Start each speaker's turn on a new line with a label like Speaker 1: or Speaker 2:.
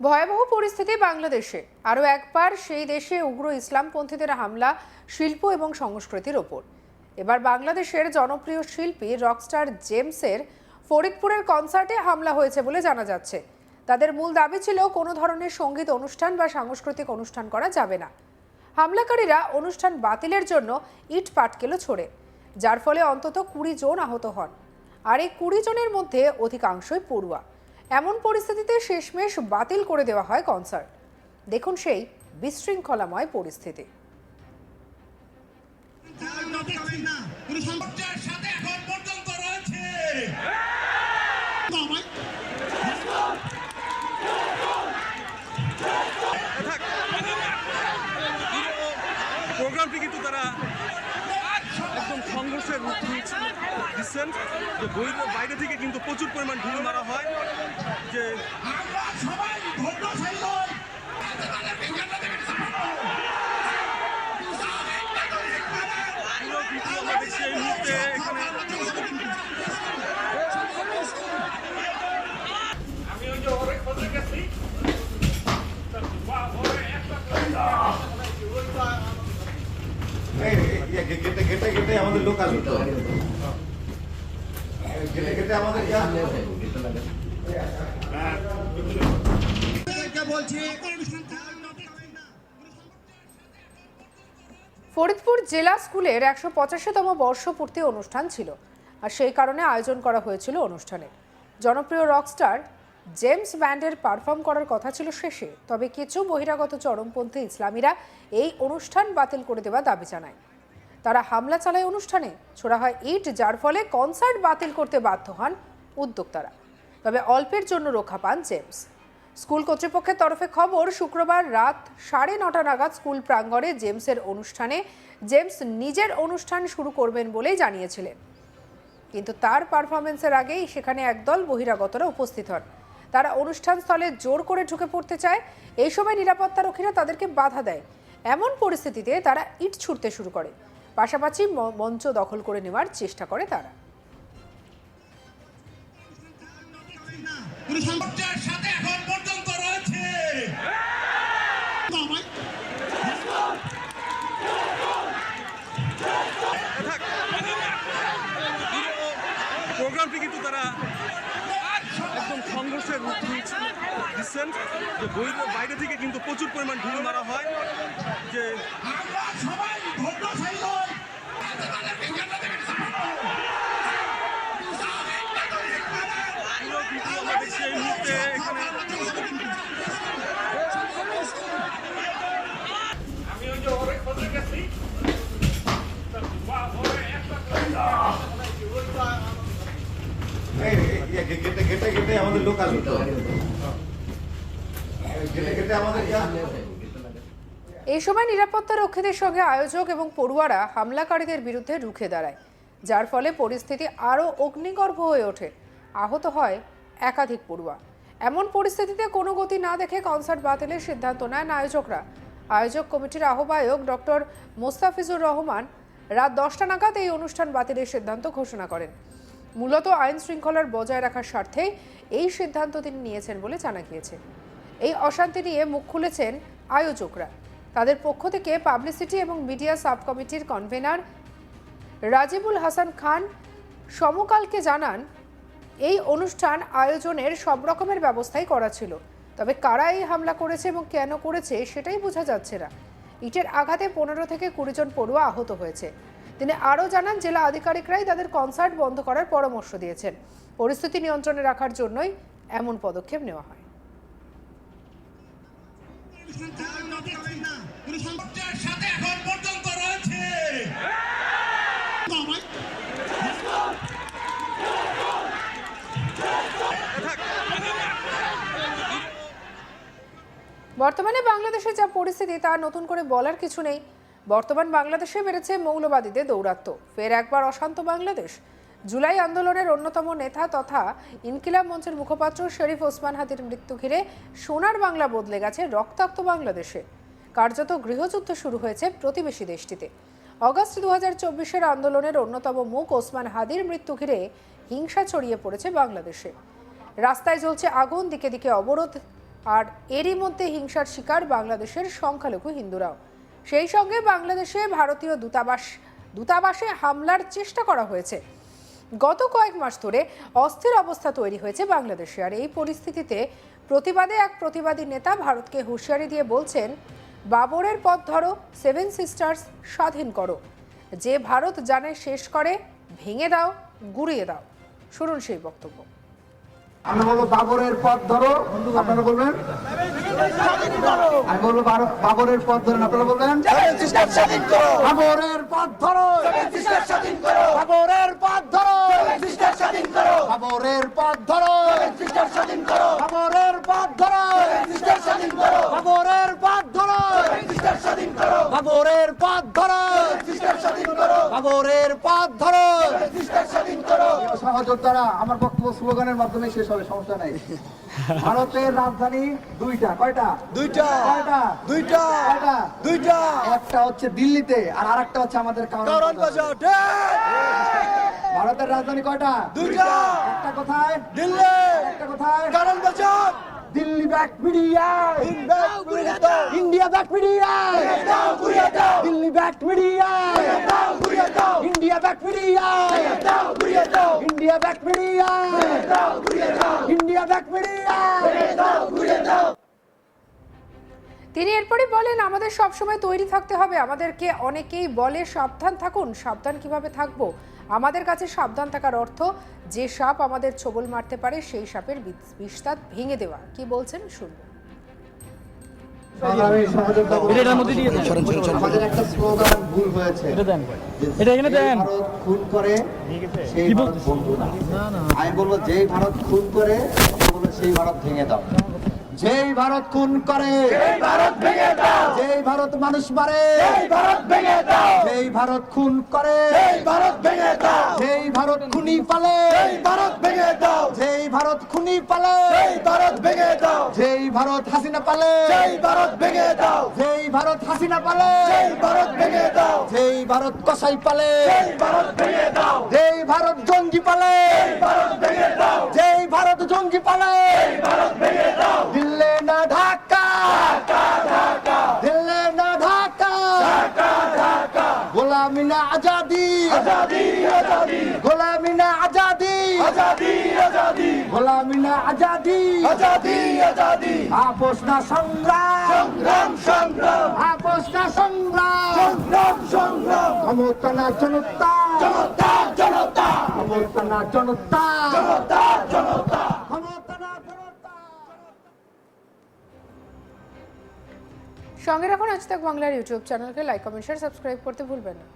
Speaker 1: ভয়াবহ পরিস্থিতি বাংলাদেশে। আরও একবার সেই দেশে উগ্র ইসলামপন্থীদের হামলা শিল্প এবং সংস্কৃতির ওপর। এবার বাংলাদেশের জনপ্রিয় শিল্পী রকস্টার জেমসের ফরিদপুরের কনসার্টে হামলা হয়েছে বলে জানা যাচ্ছে। তাদের মূল দাবি ছিল কোনো ধরনের সঙ্গীত অনুষ্ঠান বা সাংস্কৃতিক অনুষ্ঠান করা যাবে না। হামলাকারীরা অনুষ্ঠান বাতিলের জন্য ইট পাটকেলও ছোড়ে, যার ফলে অন্তত 20 জন আহত হন। আর এই 20 জনের মধ্যে অধিকাংশই পড়ুয়া। এমন পরিস্থিতিতে শেষমেশ বাতিল করে দেওয়া হয় কনসার্ট। দেখুন সেই বিশৃঙ্খলাময় পরিস্থিতি।
Speaker 2: প্রোগ্রামটি কিন্তু তারা একদম সংঘর্ষের রূপ দিচ্ছেন। যে বাইরে থেকে কিন্তু প্রচুর পরিমাণ ঢিল মারা হয়। যে এই মুহূর্তে এখানে
Speaker 3: গেটে আমাদের লোক আসবে তো গেটে আমাদের
Speaker 1: ফরিদপুর জেলা স্কুলের 185তম বর্ষপূর্তি অনুষ্ঠান ছিল, আর সেই কারণে আয়োজন করা হয়েছিল অনুষ্ঠানে। জনপ্রিয় রকস্টার জেমস ব্যান্ডের পারফর্ম করার কথা ছিল শেষে, তবে কিছু বহিরাগত চরমপন্থী ইসলামীরা এই অনুষ্ঠান বাতিল করে দেওয়া দাবি জানায়। তারা হামলা চালায় অনুষ্ঠানে, ছোড়া হয় ইট, যার ফলে কনসার্ট বাতিল করতে বাধ্য হন উদ্যোক্তারা। তবে অল্পের জন্য রক্ষা পান জেমস। স্কুল কর্তৃপক্ষের তরফে খবর, শুক্রবার রাত 9:30 নাগাদ স্কুল প্রাঙ্গণে জেমসের অনুষ্ঠানে জেমস নিজের অনুষ্ঠান শুরু করবেন বলেই জানিয়েছিলেন। কিন্তু তার পারফরমেন্সের আগেই সেখানে একদল বহিরাগতরা উপস্থিত হন। তারা অনুষ্ঠান স্থলে জোর করে ঢুকে পড়তে চায়। এই সময় নিরাপত্তারক্ষীরা তাদেরকে বাধা দেয়। এমন পরিস্থিতিতে তারা ইট ছুঁড়তে শুরু করে, পাশাপাশি মঞ্চ দখল করে নেওয়ার চেষ্টা করে তারা।
Speaker 2: প্রোগ্রামটি কিন্তু তারা একদম সংঘর্ষের রূপ দিচ্ছেন। যে বাইরে থেকে কিন্তু প্রচুর পরিমাণ ঢিল মারা হয়। যে এই মুহূর্তে এখানে
Speaker 3: গেটে আমাদের লোক আসবে তো গেটে আমাদের
Speaker 1: এই সময় নিরাপত্তা রক্ষীদের সঙ্গে আয়োজক এবং পড়ুয়ারা হামলাকারীদের বিরুদ্ধে রুখে দাঁড়ায়, যার ফলে পরিস্থিতি আরও অগ্নিগর্ভ হয়ে ওঠে। আহত হয় একাধিক পড়ুয়া। এমন পরিস্থিতিতে কোনো গতি না দেখে কনসার্ট বাতিলের সিদ্ধান্ত নেন আয়োজকরা। আয়োজক কমিটির আহ্বায়ক ডক্টর মোস্তাফিজুর রহমান রাত 10টা নাগাদ এই অনুষ্ঠান বাতিলের সিদ্ধান্ত ঘোষণা করেন। মূলত আইন শৃঙ্খলার বজায় রাখার স্বার্থেই এই সিদ্ধান্ত তিনি নিয়েছেন বলে জানা গিয়েছে। এই অশান্তি নিয়ে মুখ খুলেছেন আয়োজকরা। তাদের পক্ষ থেকে পাবলিসিটি এবং মিডিয়া সাব কমিটির কনভেনার রাজিবুল হাসান খান সমকালকে জানান, এই অনুষ্ঠান আয়োজনের সব রকমের ব্যবস্থাই করা ছিল, তবে কারা এই হামলা করেছে এবং কেন করেছে সেটাই বোঝা যাচ্ছে না। ইটের আঘাতে 15 থেকে 20 জন পড়ুয়া আহত হয়েছে। তিনি আরও জানান, জেলা আধিকারিকরাই তাদের কনসার্ট বন্ধ করার পরামর্শ দিয়েছেন। পরিস্থিতি নিয়ন্ত্রণে রাখার জন্যই এমন পদক্ষেপ নেওয়া হয়। বর্তমানে বাংলাদেশে যা পরিস্থিতি তা নতুন করে বলার কিছু নেই। বর্তমান বাংলাদেশে বেড়েছে মৌলবাদীদের দৌরাত্ম্য। ফের একবার অশান্ত বাংলাদেশ। জুলাই আন্দোলনের অন্যতম নেতা তথা ইনকিলাব মঞ্চের মুখপাত্র শরীফ ওসমান হাদির মৃত্যু ঘিরে সোনার বাংলা বদলে গেছে রক্তাক্ত বাংলাদেশে। কার্যত গৃহযুদ্ধ শুরু হয়েছে প্রতিবেশী দেশটিতে। অগস্ট 2024-এর আন্দোলনের অন্যতম মুখ ওসমান হাদির মৃত্যু ঘিরে হিংসা ছড়িয়ে পড়েছে বাংলাদেশে। রাস্তায় জ্বলছে আগুন, দিকে দিকে অবরোধ, আর এরই মধ্যে হিংসার শিকার বাংলাদেশের সংখ্যালঘু হিন্দুরাও। সেই সঙ্গে বাংলাদেশে ভারতীয় দূতাবাসে হামলার চেষ্টা করা হয়েছে। গত কয়েক মাস ধরে অস্থির অবস্থা তৈরি হয়েছে বাংলাদেশে। আর এই পরিস্থিতিতে প্রতিবাদে এক প্রতিবাদী নেতা ভারতকে হুঁশিয়ারি দিয়ে বলছেন, বাবরের পথ ধরো, সেভেন সিস্টার্স স্বাধীন করো। যে ভারত জানে শেষ করে, ভেঙে দাও, গুঁড়িয়ে দাও। শুনুন সেই বক্তব্য।
Speaker 4: আমরা বলবো বাবরের পথ ধরো, আপনারা বলবেন। আমি বলবো বাবরের পথ ধরেন, আপনারা বলবেন বাবরের পথ ধরো, বাবরের পথ ধরো, বাবরের পথ ধরো, বাবরের পথ ধরো, বাবরের পথ ধরো, বাবরের পথ ধরো, বাবরের পথ ধরো। সহযোদ্ধারা, আমার বক্তব্য স্লোগানের মাধ্যমে শেষ হবে, সমস্যা নাই। ভারতের রাজধানী দুইটা। কয়টা? দুইটা। কয়টা? দুইটা। কয়টা? দুইটা। একটা হচ্ছে দিল্লিতে আর আরেকটা হচ্ছে আমাদের কারণ বাজার। ভারতের রাজধানী কয়টা? দুইটা। একটা কোথায়? দিল্লি। একটা কোথায়? কারণ বাজার। Delhi back media, India back media, Delhi back media, India back media, India back media, India back media.
Speaker 1: তিনি এরপরই বলেন, আমাদের সবসময় তৈরি থাকতে হবে। আমাদেরকে অনেকেই বলে সাবধান থাকুন। সাবধান কিভাবে থাকবো? আমাদের কাছে সাবধান থাকার অর্থ, যে সাপ আমাদের ছোবল মারতে পারে সেই সাপের বিস্তার ভেঙে দেওয়া। কি বলছেন শুনবো।
Speaker 4: আমাদের একটা স্লোগান ভুল হয়েছে, ভারত খুন করে সেই ভারত বন্ধু না। আমি বলবো যেই ভারত খুন করে, সেই ভারত ভেঙে দাও। যেই ভারত খুন করে, সেই ভারত ভেঙে দাও। যেই ভারত মানুষ মারে, সেই ভারত ভেঙে দাও। যেই ভারত খুন করে, সেই ভারত ভেঙে দাও। যেই ভারত খুনি পালে, সেই ভারত ভেঙে দাও। যেই ভারত খুনি পালে, সেই ভারত ভেঙে দাও। যেই ভারত হাসিনা পালে, সেই ভারত ভেঙে দাও। যেই ভারত হাসিনা পালে, সেই ভারত ভেঙে দাও। যেই ভারত কসাই পালে, সেই ভারত ভেঙে দাও। যেই ভারত জঙ্গি পালে, সেই ভারত ভেঙে দাও। যেই ভারত জঙ্গি পালে, সেই ভারত ভেঙে দাও। দিল্লি না ঢাকা, ঢাকা, দিল্লি না ঢাকা, ঢাকা, ঢাকা। গোলামি না আজাদি, আজাদি, আজাদি। গোলামি না আজাদি, আজাদি, আজাদি। গোলামি না আজাদি, আজাদি, আজাদি। আপোষ না সংগ্রাম, সংগ্রাম, সংগ্রাম। আপোষ না সংগ্রাম, সংগ্রাম, সংগ্রাম। ক্ষমতা না জনতা, জনতা, জনতা। ক্ষমতা না জনতা, জনতা, জনতা। ক্ষমতা না জনতা।
Speaker 1: সঙ্গে রাখুন আজ তাক বাংলার ইউটিউব চ্যানেলকে। লাইক, কমেন্ট, শেয়ার, সাবস্ক্রাইব করতে ভুলবেন না।